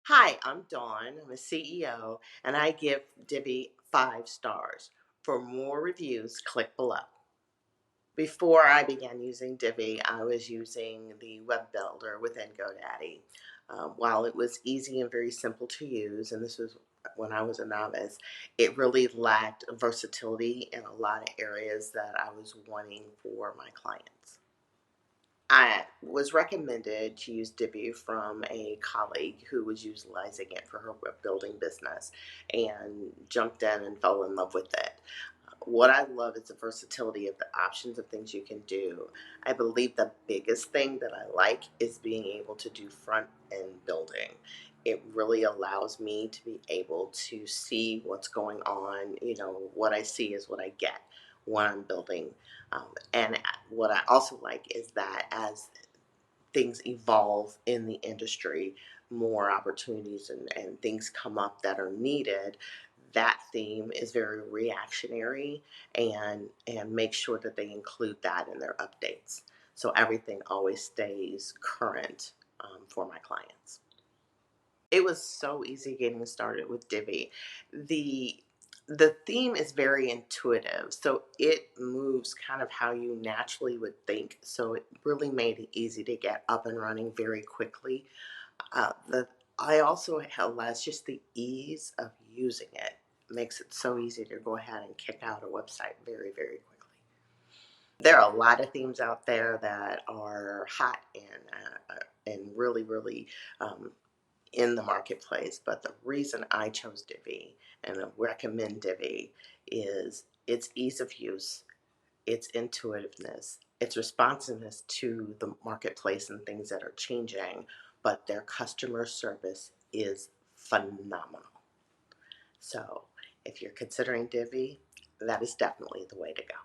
Hi, I'm Dawn. I'm a CEO and I give Divi 5 stars. For more reviews, click below. Before I began using Divi, I was using the web builder within GoDaddy. While it was easy and very simple to use, and this was when I was a novice, it really lacked versatility in a lot of areas that I was wanting for my clients. I was recommended to use Divi from a colleague who was utilizing it for her web building business and jumped in and fell in love with it. What I love is the versatility of the options of things you can do. I believe the biggest thing that I like is being able to do front end building. It really allows me to be able to see what's going on. What I see is what I get when I'm building. And what I also like is that as things evolve in the industry, more opportunities and things come up that are needed, that theme is very reactionary and make sure that they include that in their updates. So everything always stays current for my clients. It was so easy getting started with Divi. The the theme is very intuitive, so it moves kind of how you naturally would think. So it really made it easy to get up and running very quickly. The I also has just the ease of using it makes it so easy to go ahead and kick out a website very, very quickly. There are a lot of themes out there that are hot and really, really in the marketplace. But the reason I chose Divi and I recommend Divi is its ease of use, its intuitiveness, its responsiveness to the marketplace and things that are changing, but their customer service is phenomenal. So if you're considering Divi, that is definitely the way to go.